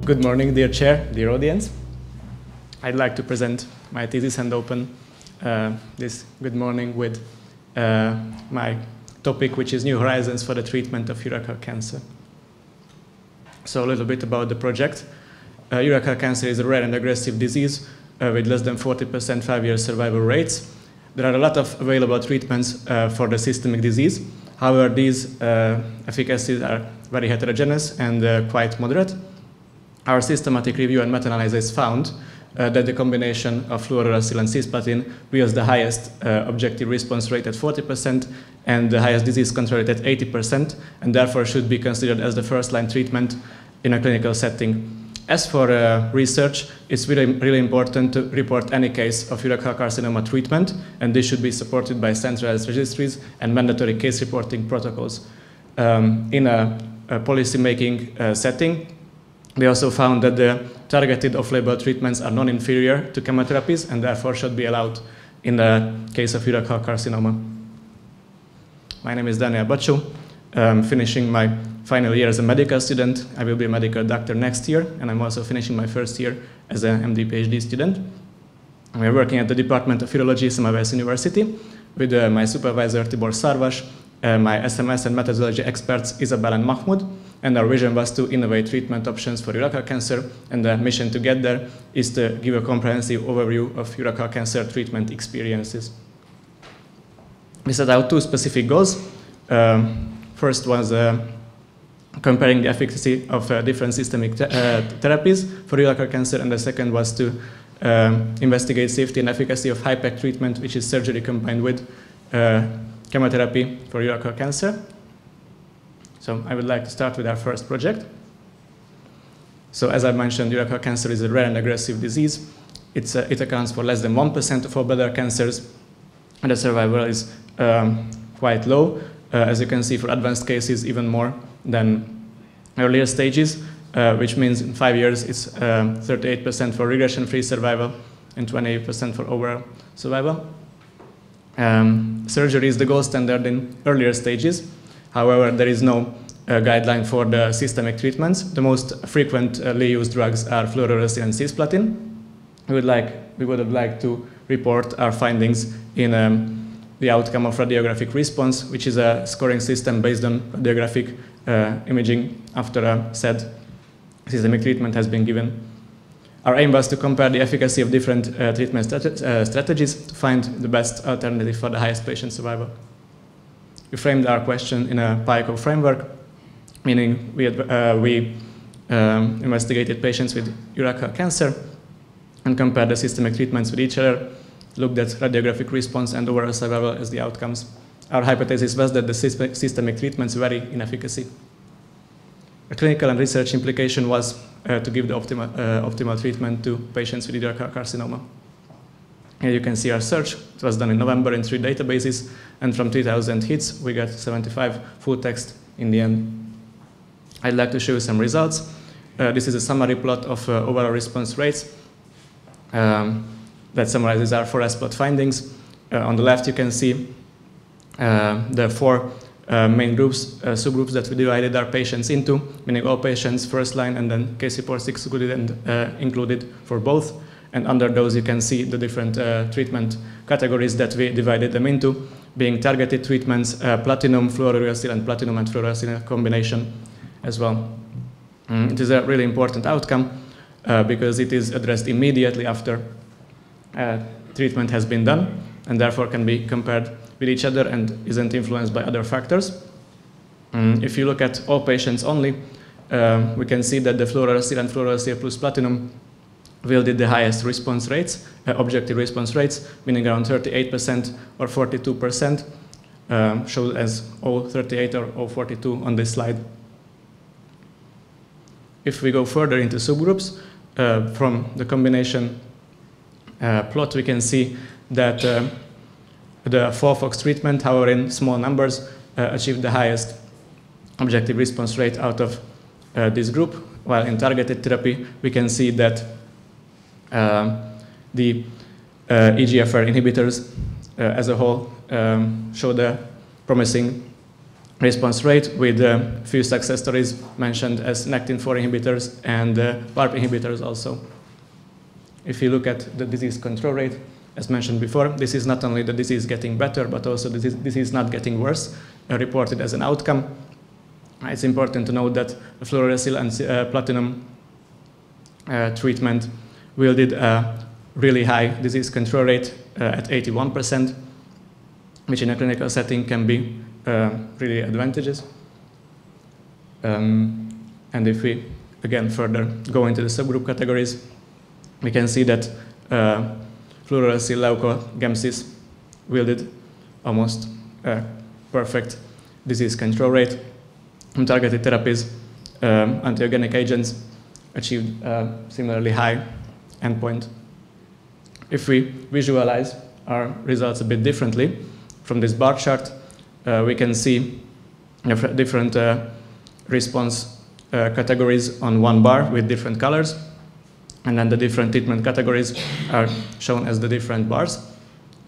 Good morning, dear chair, dear audience. I'd like to present my thesis and open this good morning with my topic, which is New Horizons for the Treatment of Urachal Cancer. So a little bit about the project. Urachal cancer is a rare and aggressive disease with less than 40% 5-year survival rates. There are a lot of available treatments for the systemic disease. However, these efficacies are very heterogeneous and quite moderate. Our systematic review and meta-analysis found that the combination of fluorouracil and cisplatin yields the highest objective response rate at 40% and the highest disease control rate at 80%, and therefore should be considered as the first-line treatment in a clinical setting. As for research, it's really important to report any case of urachal carcinoma treatment, and this should be supported by centralized registries and mandatory case reporting protocols. In a policy-making setting, we also found that the targeted off-label treatments are non-inferior to chemotherapies and therefore should be allowed in the case of urachal carcinoma. My name is Dániel Bacsó. I'm finishing my final year as a medical student. I will be a medical doctor next year, and I'm also finishing my first year as an MD PhD student. We are working at the Department of Urology, Semmelweis University, with my supervisor Tibor Szarvas, my SMS and methodology experts Isabel and Mahmoud, and our vision was to innovate treatment options for urachal cancer, and the mission to get there is to give a comprehensive overview of urachal cancer treatment experiences. We set out two specific goals. First was comparing the efficacy of different systemic therapies for urachal cancer, and the second was to investigate safety and efficacy of high-pack treatment, which is surgery combined with chemotherapy for urachal cancer. So I would like to start with our first project. So as I mentioned, urachal cancer is a rare and aggressive disease. It accounts for less than 1% of all bladder cancers, and the survival is quite low. As you can see, for advanced cases, even more than earlier stages, which means in 5 years it's 38% for regression-free survival and 28% for overall survival. Surgery is the gold standard in earlier stages. However, there is no guideline for the systemic treatments. The most frequently used drugs are fluorouracil and cisplatin. We would have liked to report our findings in the outcome of radiographic response, which is a scoring system based on radiographic imaging after a said systemic treatment has been given. Our aim was to compare the efficacy of different treatment strategies to find the best alternative for the highest patient survival. We framed our question in a PICO framework, meaning we investigated patients with urachal cancer and compared the systemic treatments with each other, looked at radiographic response and overall survival as the outcomes. Our hypothesis was that the systemic treatments vary in efficacy. A clinical and research implication was to give the optimal treatment to patients with urachal carcinoma. Here you can see our search. It was done in November in 3 databases, and from 3,000 hits, we got 75 full text in the end. I'd like to show you some results. This is a summary plot of overall response rates that summarizes our 4S plot findings. On the left, you can see the 4 main groups, subgroups that we divided our patients into, meaning all patients first line and then case reports excluded and included for both. And under those, you can see the different treatment categories that we divided them into, being targeted treatments, platinum, fluorouracil, and platinum and fluorouracil combination as well. It is a really important outcome because it is addressed immediately after treatment has been done, and therefore can be compared with each other and isn't influenced by other factors. If you look at all patients only, we can see that the fluorouracil and fluorouracil plus platinum yielded the highest response rates, objective response rates, meaning around 38% or 42%, shown as 038 or 042 on this slide. If we go further into subgroups, from the combination plot, we can see that the 4-FOX treatment, however in small numbers, achieved the highest objective response rate out of this group, while in targeted therapy, we can see that the EGFR inhibitors as a whole showed a promising response rate, with a few success stories mentioned as Nectin-4 inhibitors and PARP inhibitors also. If you look at the disease control rate, as mentioned before, this is not only the disease getting better, but also the disease not getting worse, reported as an outcome. It's important to note that fluorouracil and platinum treatment yielded a really high disease control rate at 81%, which in a clinical setting can be really advantageous. And if we, again, further go into the subgroup categories, we can see that fluorouracil leucogemcis yielded almost a perfect disease control rate. And targeted therapies, antiogenic agents, achieved a similarly high endpoint. If we visualize our results a bit differently, from this bar chart, we can see different response categories on one bar with different colors, and then the different treatment categories are shown as the different bars.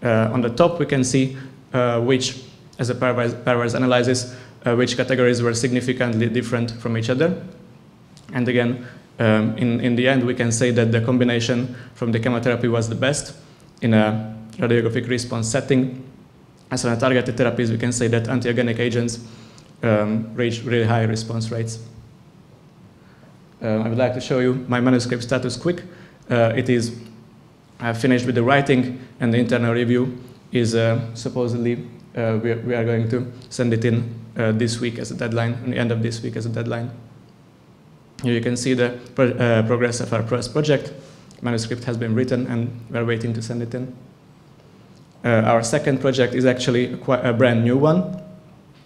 On the top, we can see which, as a pairwise analysis, which categories were significantly different from each other. And again, in the end, we can say that the combination from the chemotherapy was the best in a radiographic response setting. As on targeted therapies, we can say that antiogenic agents reach really high response rates. I would like to show you my manuscript status quick. It is finished with the writing, and the internal review is supposedly, we are going to send it in this week as a deadline, and the end of this week as a deadline. Here you can see the progress of our first project. Manuscript has been written, and we're waiting to send it in. Our second project is actually a brand new one,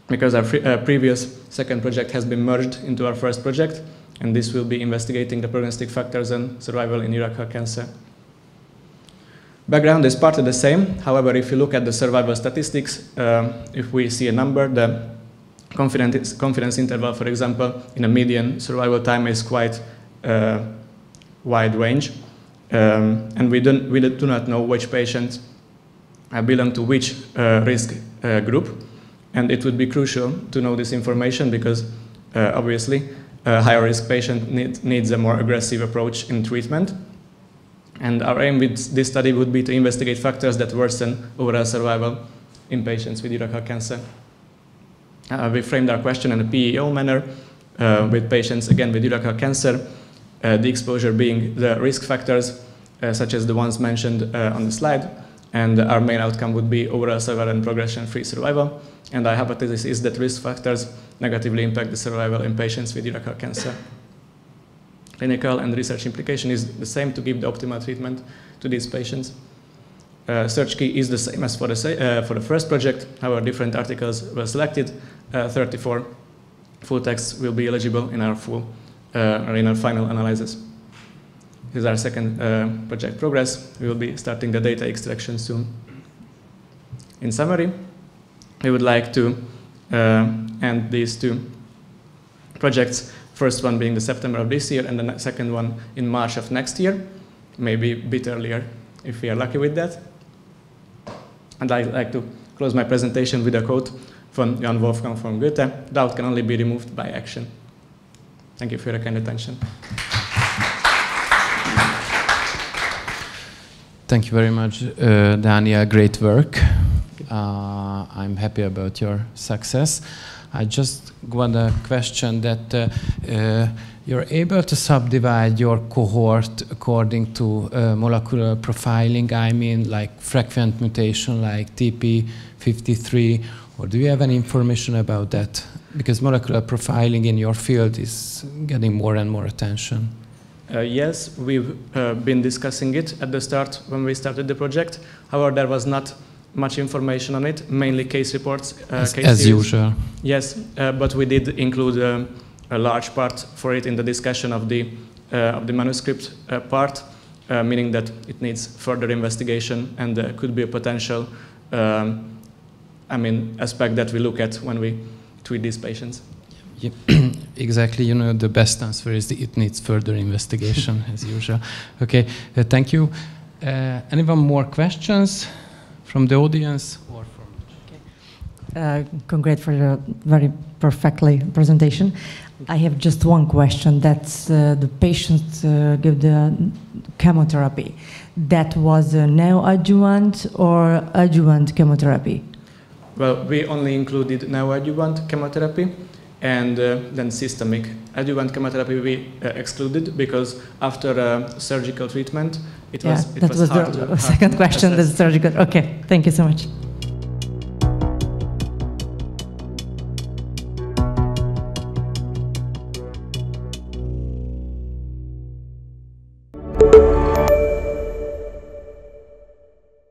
because our previous second project has been merged into our first project, and this will be investigating the prognostic factors and survival in urachal cancer. Background is partly the same. However, if you look at the survival statistics, if we see a number, the confidence interval, for example, in a median survival time is quite wide range, and we do not know which patients belong to which risk group, and it would be crucial to know this information because obviously a higher risk patient needs a more aggressive approach in treatment. And our aim with this study would be to investigate factors that worsen overall survival in patients with urachal cancer. We framed our question in a PEO manner with patients, again, with urachal cancer, the exposure being the risk factors, such as the ones mentioned on the slide, and our main outcome would be overall survival and progression-free survival. And our hypothesis is that risk factors negatively impact the survival in patients with urachal cancer. Clinical and research implication is the same, to give the optimal treatment to these patients. Search key is the same as for the first project. However, different articles were selected. 34 full texts will be eligible in our final analysis. This is our second project progress. We will be starting the data extraction soon. In summary, we would like to end these two projects. First one being the September of this year, and the second one in March of next year, maybe a bit earlier if we are lucky with that. And I'd like to close my presentation with a quote from Johann Wolfgang von Goethe: "Doubt can only be removed by action." Thank you for your kind attention. Thank you very much, Dániel. Great work. I'm happy about your success. I just got a question that you're able to subdivide your cohort according to molecular profiling, I mean like frequent mutation like TP53, or do you have any information about that? Because molecular profiling in your field is getting more and more attention. Yes, we've been discussing it at the start when we started the project. However, there was not much information on it, mainly case reports. As usual. Yes, but we did include a large part for it in the discussion of the manuscript part, meaning that it needs further investigation, and there could be a potential aspect that we look at when we treat these patients. Yeah, exactly. You know, the best answer is that it needs further investigation, as usual. Okay, thank you. Anyone more questions from the audience? Or from, okay. Congrats for your very perfectly presentation. I have just one question. That's the patients give the chemotherapy. That was a neoadjuvant or adjuvant chemotherapy? Well, we only included neoadjuvant chemotherapy and then systemic. Adjuvant chemotherapy we excluded because after surgical treatment, it was that was hard the to second question. The surgical. Okay, thank you so much.